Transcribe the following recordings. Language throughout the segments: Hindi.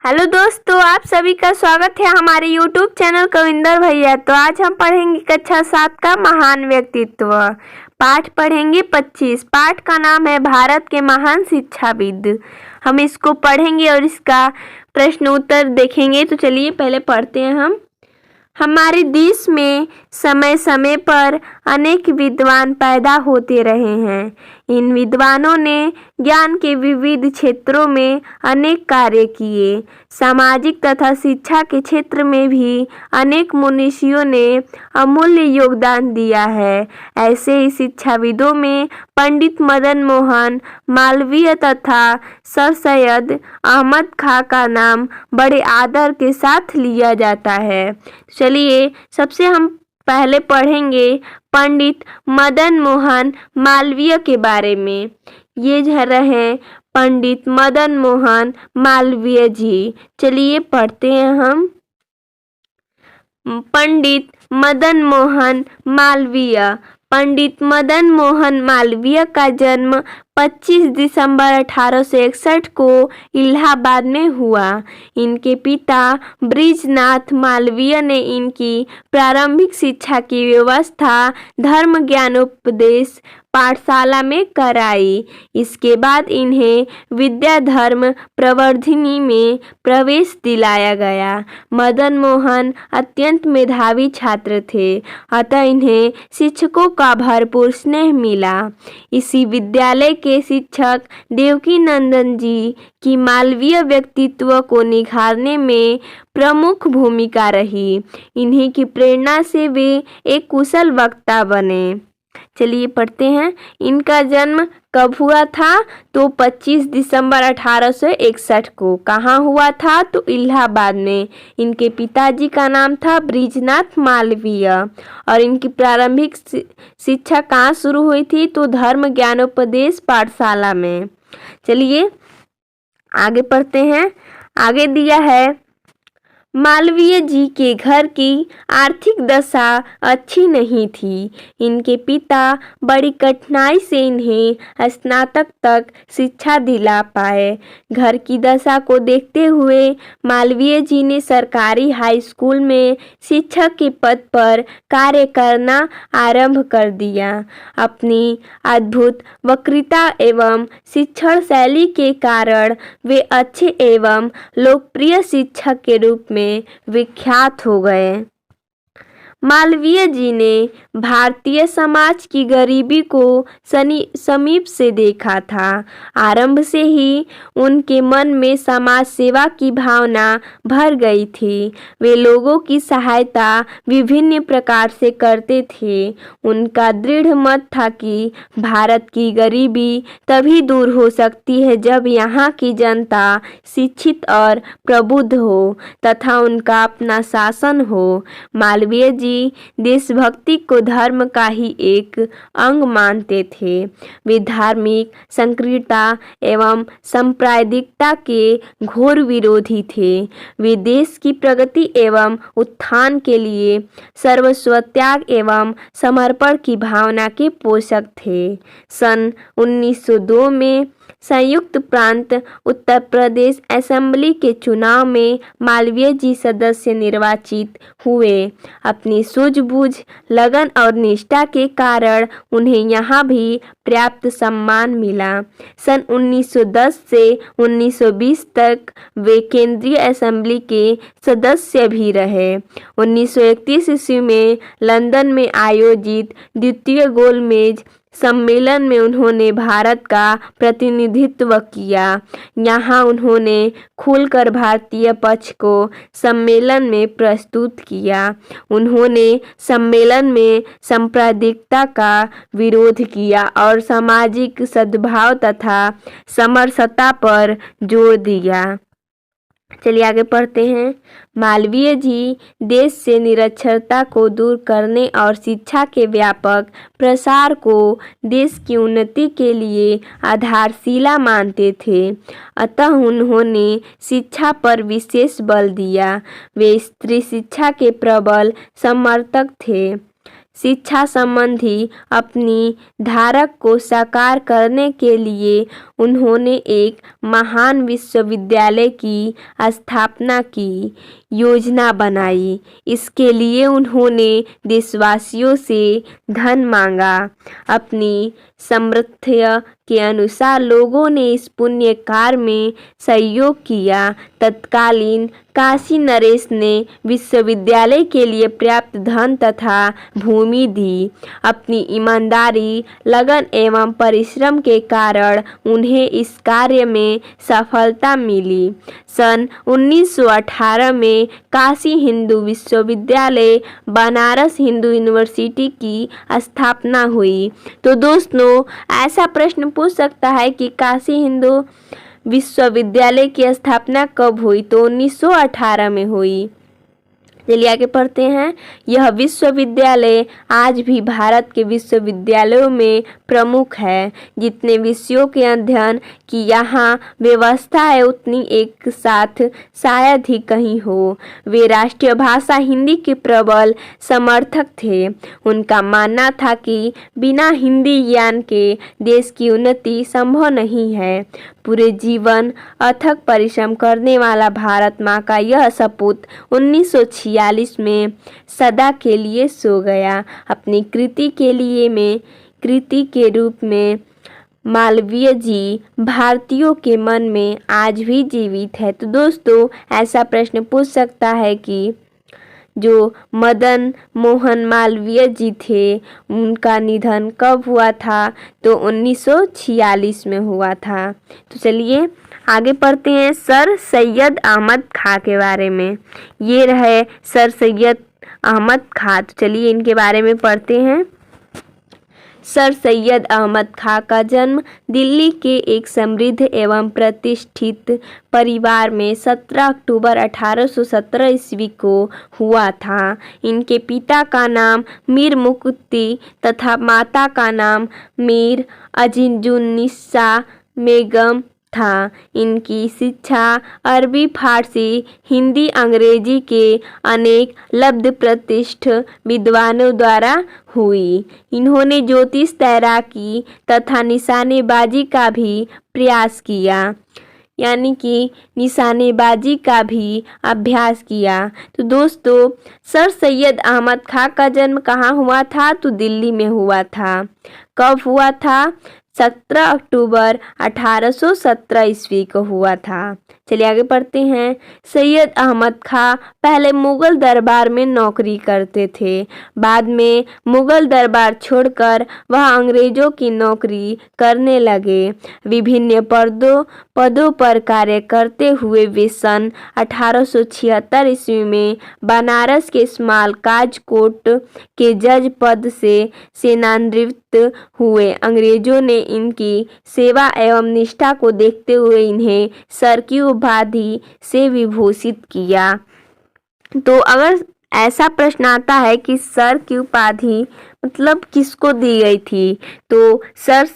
हेलो दोस्तों, आप सभी का स्वागत है हमारे YouTube चैनल कविंदर भैया। तो आज हम पढ़ेंगे कक्षा 7 का महान व्यक्तित्व। पाठ पढ़ेंगे 25। पाठ का नाम है भारत के महान शिक्षाविद। हम इसको पढ़ेंगे और इसका प्रश्न उत्तर देखेंगे। तो चलिए पहले पढ़ते हैं हम। हमारे देश में समय समय पर अनेक विद्वान पैदा होते रहे हैं। इन विद्वानों ने ज्ञान के विविध क्षेत्रों में अनेक कार्य किए। सामाजिक तथा शिक्षा के क्षेत्र में भी अनेक मनीषियों ने अमूल्य योगदान दिया है। ऐसे ही शिक्षाविदों में पंडित मदन मोहन मालवीय तथा सर सैयद अहमद खां का नाम बड़े आदर के साथ लिया जाता है। चलिए सबसे हम पहले पढ़ेंगे पंडित मदन मोहन मालवीय के बारे में। ये रहे पंडित मदन मोहन मालवीय जी। चलिए पढ़ते हैं हम। पंडित मदन मोहन मालवीय। पंडित मदन मोहन मालवीय का जन्म 25 दिसंबर 1861 को इलाहाबाद में हुआ। इनके पिता ब्रिजनाथ मालवीय ने इनकी प्रारंभिक शिक्षा की व्यवस्था धर्म ज्ञानोपदेश पाठशाला में कराई। इसके बाद इन्हें विद्या धर्म प्रवर्धिनी में प्रवेश दिलाया गया। मदन मोहन अत्यंत मेधावी छात्र थे, अतः इन्हें शिक्षकों का भरपूर स्नेह मिला। इसी विद्यालय के शिक्षक देवकी नंदन जी की मालवीय व्यक्तित्व को निखारने में प्रमुख भूमिका रही। इन्हीं की प्रेरणा से वे एक कुशल वक्ता बने। चलिए पढ़ते हैं। इनका जन्म कब हुआ था? तो 25 दिसंबर 1861 को। कहाँ हुआ था? तो इलाहाबाद में। इनके पिताजी का नाम था ब्रिजनाथ मालवीय और इनकी प्रारंभिक शिक्षा कहाँ शुरू हुई थी? तो धर्म ज्ञानोपदेश पाठशाला में। चलिए आगे पढ़ते हैं। आगे दिया है मालवीय जी के घर की आर्थिक दशा अच्छी नहीं थी। इनके पिता बड़ी कठिनाई से इन्हें स्नातक तक शिक्षा दिला पाए। घर की दशा को देखते हुए मालवीय जी ने सरकारी हाई स्कूल में शिक्षक के पद पर कार्य करना आरंभ कर दिया। अपनी अद्भुत वक्तृता एवं शिक्षण शैली के कारण वे अच्छे एवं लोकप्रिय शिक्षक के रूप में विख्यात हो गए। मालवीय जी ने भारतीय समाज की गरीबी को समीप से देखा था। आरंभ से ही उनके मन में समाज सेवा की भावना भर गई थी। वे लोगों की सहायता विभिन्न प्रकार से करते थे। उनका दृढ़ मत था कि भारत की गरीबी तभी दूर हो सकती है जब यहाँ की जनता शिक्षित और प्रबुद्ध हो तथा उनका अपना शासन हो। मालवीय जी देशभक्ति को धर्म का ही एक अंग मानते थे। वे धार्मिक संकीर्णता एवं सांप्रदायिकता के घोर विरोधी थे। वे देश की प्रगति एवं उत्थान के लिए सर्वस्व त्याग एवं समर्पण की भावना के पोषक थे। सन 1902 में संयुक्त प्रांत उत्तर प्रदेश असेंबली के चुनाव में मालवीय जी सदस्य निर्वाचित हुए। अपनी सूझबूझ, लगन और निष्ठा के कारण उन्हें यहाँ भी पर्याप्त सम्मान मिला। सन 1910 से 1920 तक वे केंद्रीय असेंबली के सदस्य भी रहे। 1931 ईस्वी में लंदन में आयोजित द्वितीय गोलमेज सम्मेलन में उन्होंने भारत का प्रतिनिधित्व किया। यहाँ उन्होंने खुलकर भारतीय पक्ष को सम्मेलन में प्रस्तुत किया। उन्होंने सम्मेलन में सांप्रदायिकता का विरोध किया और सामाजिक सद्भाव तथा समरसता पर जोर दिया। चलिए आगे पढ़ते हैं। मालवीय जी देश से निरक्षरता को दूर करने और शिक्षा के व्यापक प्रसार को देश की उन्नति के लिए आधारशिला मानते थे। अतः उन्होंने शिक्षा पर विशेष बल दिया। वे स्त्री शिक्षा के प्रबल समर्थक थे। शिक्षा संबंधी अपनी धारक को साकार करने के लिए उन्होंने एक महान विश्वविद्यालय की स्थापना की योजना बनाई। इसके लिए उन्होंने देशवासियों से धन मांगा। अपनी सामर्थ्य के अनुसार लोगों ने इस पुण्य कार्य में सहयोग किया। तत्कालीन काशी नरेश ने विश्वविद्यालय के लिए पर्याप्त धन तथा भूमि दी। अपनी ईमानदारी, लगन एवं परिश्रम के कारण उन्हें इस कार्य में सफलता मिली। सन 1918 में काशी हिंदू विश्वविद्यालय बनारस हिंदू यूनिवर्सिटी की स्थापना हुई। तो दोस्तों, ऐसा प्रश्न पूछ सकता है कि काशी हिंदू विश्वविद्यालय की स्थापना कब हुई? तो 1918 में हुई। चलिए आगे पढ़ते हैं। यह विश्वविद्यालय आज भी भारत के विश्वविद्यालयों में प्रमुख है। जितने विषयों के अध्ययन की यहाँ व्यवस्था है उतनी एक साथ शायद ही कहीं हो। वे राष्ट्रीय भाषा हिंदी के प्रबल समर्थक थे। उनका मानना था कि बिना हिंदी ज्ञान के देश की उन्नति संभव नहीं है। पूरे जीवन अथक परिश्रम करने वाला भारत माँ का यह सपूत 1946 में सदा के लिए सो गया। अपनी कृति के रूप में मालवीय जी भारतीयों के मन में आज भी जीवित है। तो दोस्तों, ऐसा प्रश्न पूछ सकता है कि जो मदन मोहन मालवीय जी थे उनका निधन कब हुआ था? तो 1946 में हुआ था। तो चलिए आगे पढ़ते हैं सर सैयद अहमद खां के बारे में। ये रहे सर सैयद अहमद खां। तो चलिए इनके बारे में पढ़ते हैं। सर सैयद अहमद खां का जन्म दिल्ली के एक समृद्ध एवं प्रतिष्ठित परिवार में 17 अक्टूबर 1817 ईस्वी को हुआ था। इनके पिता का नाम मीर मुक्ति तथा माता का नाम मीर अजीजुन्निसा बेगम था। इनकी शिक्षा अरबी, फारसी, हिंदी, अंग्रेजी के अनेक लब्ध प्रतिष्ठित विद्वानों द्वारा हुई। इन्होंने ज्योतिष, तैराकी तथा निशानेबाजी का भी प्रयास किया, यानी कि निशानेबाजी का भी अभ्यास किया। तो दोस्तों, सर सैयद अहमद खां का जन्म कहाँ हुआ था? तो दिल्ली में हुआ था। कब हुआ था? 17 अक्टूबर 1817 ईस्वी को हुआ था। चलिए आगे पढ़ते हैं। सैयद अहमद खां पहले मुगल दरबार में नौकरी करते थे। बाद में मुगल दरबार छोड़कर वह अंग्रेजों की नौकरी करने लगे। विभिन्न पदों पर कार्य करते हुए वे सन 1876 ईस्वी में बनारस के स्मालकाज कोर्ट के जज पद से सेवानिवृत्त हुए। अंग्रेजों ने इनकी सेवा एवं निष्ठा को देखते हुए इन्हें सर की उपाधि से विभूषित किया। तो अगर ऐसा प्रश्न आता है कि सर की उपाधि मतलब किसको दी गई थी? तो सर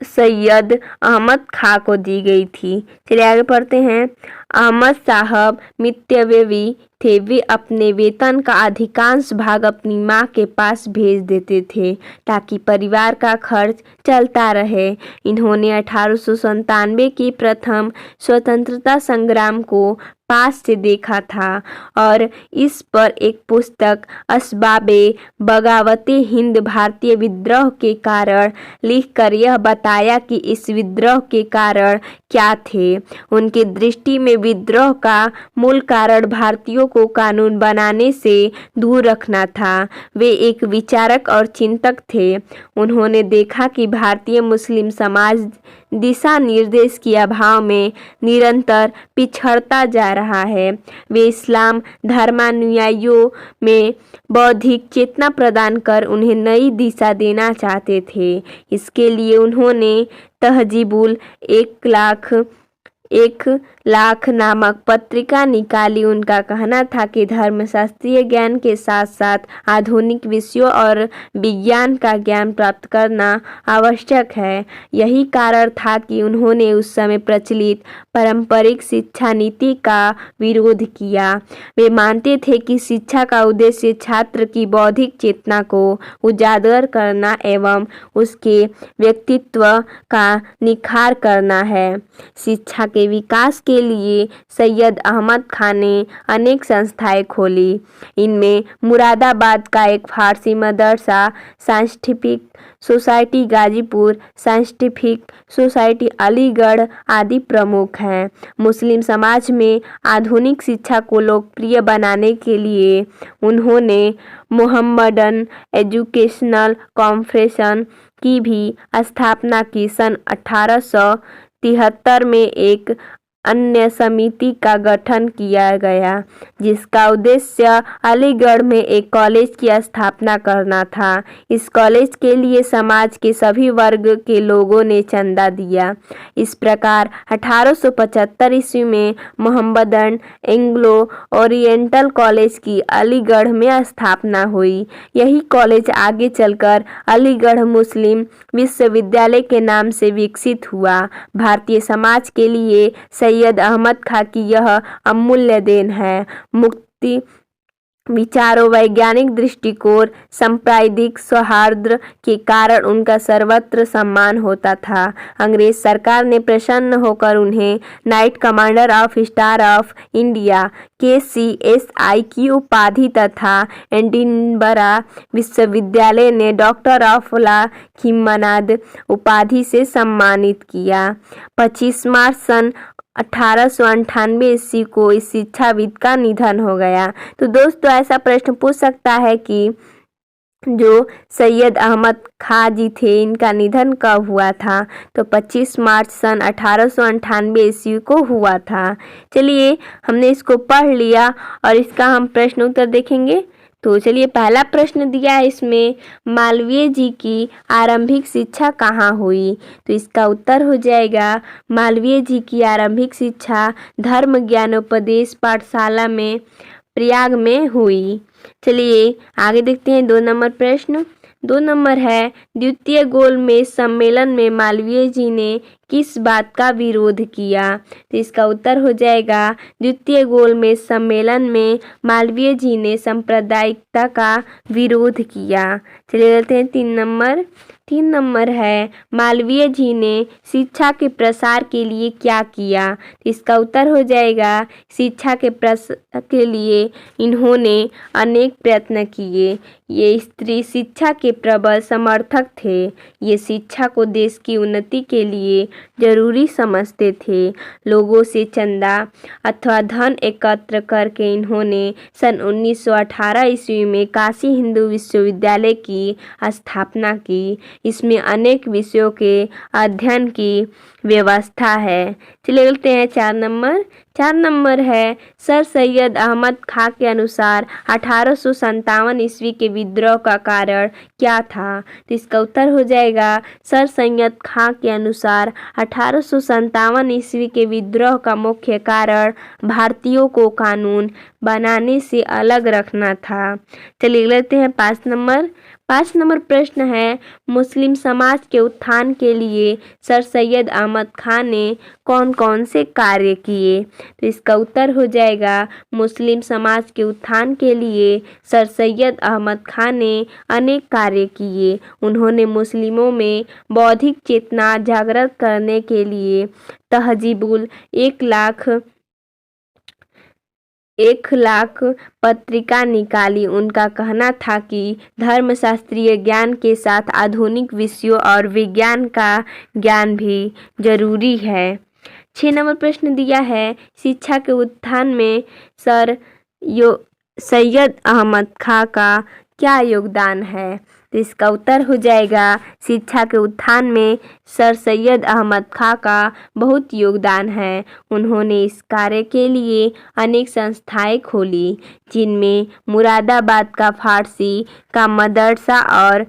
सैयद अहमद खां को दी गई थी। चलिए आगे पढ़ते हैं। अहमद साहब मितव्ययी थे। वे अपने वेतन का अधिकांश भाग अपनी मां के पास भेज देते थे ताकि परिवार का खर्च चलता रहे। इन्होंने 1897 की प्रथम स्वतंत्रता संग्राम को पास से देखा था और इस पर एक पुस्तक असबाबे बगावते हिंद भारतीय विद्रोह के कारण लिखकर यह बताया कि इस विद्रोह के कारण क्या थे। उनकी दृष्टि में विद्रोह का मूल कारण भारतीयों को कानून बनाने से दूर रखना था। वे एक विचारक और चिंतक थे। उन्होंने देखा कि भारतीय मुस्लिम समाज दिशा निर्देश के अभाव में निरंतर पिछड़ता जा रहा है। वे इस्लाम धर्मानुयायियों में बौद्धिक चेतना प्रदान कर उन्हें नई दिशा देना चाहते थे। इसके लिए उन्होंने तहजीबुल एक लाख नामक पत्रिका निकाली। उनका कहना था कि धर्मशास्त्रीय ज्ञान के साथ साथ आधुनिक विषयों और विज्ञान का ज्ञान प्राप्त करना आवश्यक है। यही कारण था कि उन्होंने उस समय प्रचलित पारंपरिक शिक्षा नीति का विरोध किया। वे मानते थे कि शिक्षा का उद्देश्य छात्र की बौद्धिक चेतना को उजागर करना एवं उसके व्यक्तित्व का निखार करना है। शिक्षा के विकास के लिए सैयद अहमद खान ने अनेक संस्थाएं खोली। इनमें मुरादाबाद का एक फारसी मदरसा, scientific society Ghazipur, scientific society Aligarh आदि प्रमुख हैं। मुस्लिम समाज में आधुनिक शिक्षा को लोकप्रिय बनाने के लिए उन्होंने मोहम्मडन एजुकेशनल कॉन्फ्रेंस की भी स्थापना की। सन 1873 में एक अन्य समिति का गठन किया गया जिसका उद्देश्य अलीगढ़ में एक कॉलेज की स्थापना करना था। इस कॉलेज के लिए समाज के सभी वर्ग के लोगों ने चंदा दिया। इस प्रकार 1875 ईस्वी में मोहम्मदन एंग्लो ओरिएंटल कॉलेज की अलीगढ़ में स्थापना हुई। यही कॉलेज आगे चलकर अलीगढ़ मुस्लिम विश्वविद्यालय के नाम से विकसित हुआ। भारतीय समाज के लिए सैयद अहमद खां की यह अमूल्य देन है। मुक्ति विचारों, वैज्ञानिक दृष्टिकोण, सांप्रदायिक सौहार्द के कारण उनका सर्वत्र सम्मान होता था। अंग्रेज सरकार ने प्रसन्न होकर उन्हें night commander of star of India KCSI की उपाधि तथा एडिनबरा विश्वविद्यालय ने डॉक्टर ऑफ लॉ खिम्मनाद उपाधि से सम्मानित किया। 25 मार्च सन 1898 ईस्वी को इस शिक्षाविद का निधन हो गया। तो दोस्तों ऐसा प्रश्न पूछ सकता है कि जो सैयद अहमद खां जी थे इनका निधन कब हुआ था? तो 25 मार्च सन 1898 ईस्वी को हुआ था। चलिए हमने इसको पढ़ लिया और इसका हम प्रश्न उत्तर देखेंगे। तो चलिए पहला प्रश्न दिया है इसमें, मालवीय जी की आरंभिक शिक्षा कहाँ हुई? तो इसका उत्तर हो जाएगा मालवीय जी की आरंभिक शिक्षा धर्म ज्ञानोपदेश पाठशाला में प्रयाग में हुई। चलिए आगे देखते हैं 2 नंबर प्रश्न। 2 नंबर है, द्वितीय गोलमेज सम्मेलन में मालवीय जी ने किस बात का विरोध किया? तो इसका उत्तर हो जाएगा द्वितीय गोलमेज सम्मेलन में मालवीय जी ने सांप्रदायिकता का विरोध किया। चलिए चलते हैं 3 नंबर। 3 नंबर है, मालवीय जी ने शिक्षा के प्रसार के लिए क्या किया? तो इसका उत्तर हो जाएगा शिक्षा के प्रसार के लिए इन्होंने अनेक प्रयत्न किए। ये स्त्री शिक्षा के प्रबल समर्थक थे। ये शिक्षा को देश की उन्नति के लिए जरूरी समझते थे। लोगों से चंदा अथवा धन एकत्र करके इन्होंने सन 1918 ईस्वी में काशी हिंदू विश्वविद्यालय की स्थापना की। इसमें अनेक विषयों के अध्ययन की व्यवस्था है। चलिए चलते हैं 4 नंबर। 4 नंबर है, सर सैयद अहमद खां के अनुसार 1857 ईस्वी के विद्रोह का कारण क्या था? तो इसका उत्तर हो जाएगा सर सैयद खां के अनुसार 1857 ईस्वी के विद्रोह का मुख्य कारण भारतीयों को कानून बनाने से अलग रखना था। चलिए लेते हैं 5 नंबर। 5 नंबर प्रश्न है, मुस्लिम समाज के उत्थान के लिए सर सैयद अहमद खान ने कौन कौन से कार्य किए? तो इसका उत्तर हो जाएगा मुस्लिम समाज के उत्थान के लिए सर सैयद अहमद खान ने अनेक कार्य किए। उन्होंने मुस्लिमों में बौद्धिक चेतना जागृत करने के लिए तहजीबुल 1 लाख पत्रिका निकाली। उनका कहना था कि धर्मशास्त्रीय ज्ञान के साथ आधुनिक विषयों और विज्ञान का ज्ञान भी जरूरी है। 6 नंबर प्रश्न दिया है, शिक्षा के उत्थान में सर सैयद अहमद खां का क्या योगदान है? तो इसका उत्तर हो जाएगा शिक्षा के उत्थान में सर सैयद अहमद खां का बहुत योगदान है। उन्होंने इस कार्य के लिए अनेक संस्थाएं खोली जिनमें मुरादाबाद का फारसी का मदरसा और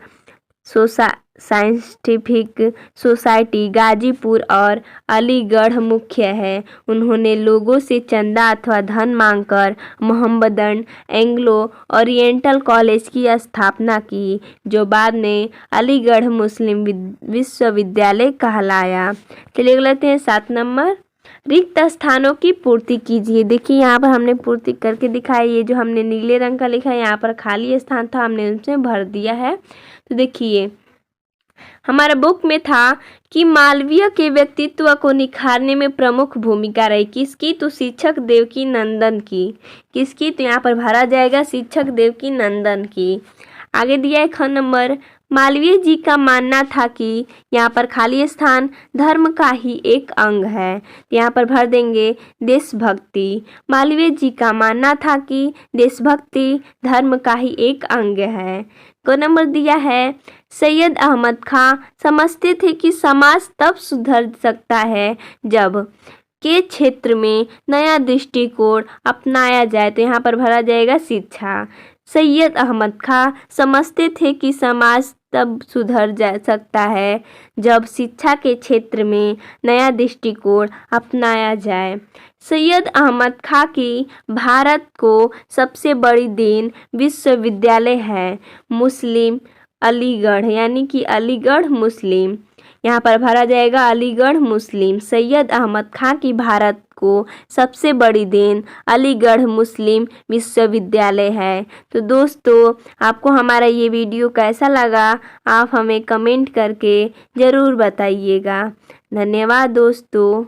साइंटिफिक सोसाइटी गाजीपुर और अलीगढ़ मुख्य है। उन्होंने लोगों से चंदा अथवा धन मांगकर मोहम्मदन एंग्लो ओरिएंटल कॉलेज की स्थापना की, जो बाद में अलीगढ़ मुस्लिम विश्वविद्यालय कहलाया। चलिए लेते हैं 7 नंबर, रिक्त स्थानों की पूर्ति कीजिए। देखिए यहाँ पर हमने पूर्ति करके दिखाई। ये जो हमने नीले रंग का लिखा है, यहाँ पर खाली स्थान था, हमने उसमें भर दिया है। तो देखिए हमारा बुक में था कि मालवीय के व्यक्तित्व को निखारने में प्रमुख भूमिका रही। किसकी? तो शिक्षक देवकी नंदन की। किसकी? तो यहाँ पर भरा जाएगा शिक्षक देवकी नंदन की। आगे दिया है 6 नंबर, मालवीय जी का मानना था कि यहाँ पर खाली स्थान धर्म का ही एक अंग है। यहाँ पर भर देंगे देशभक्ति। मालवीय जी का मानना था कि देशभक्ति धर्म का ही एक अंग है। को नंबर दिया है, सैयद अहमद खां समझते थे कि समाज तब सुधर सकता है जब के क्षेत्र में नया दृष्टिकोण अपनाया जाए। तो यहाँ पर भरा जाएगा शिक्षा। सैयद अहमद खां समझते थे कि समाज तब सुधर जा सकता है जब शिक्षा के क्षेत्र में नया दृष्टिकोण अपनाया जाए। सैयद अहमद खां की भारत को सबसे बड़ी देन विश्वविद्यालय है मुस्लिम अलीगढ़, यानी कि अलीगढ़ मुस्लिम। यहाँ पर भरा जाएगा अलीगढ़ मुस्लिम। सैयद अहमद खां की भारत को सबसे बड़ी देन अलीगढ़ मुस्लिम विश्वविद्यालय है। तो दोस्तों आपको हमारा ये वीडियो कैसा लगा, आप हमें कमेंट करके ज़रूर बताइएगा। धन्यवाद दोस्तों।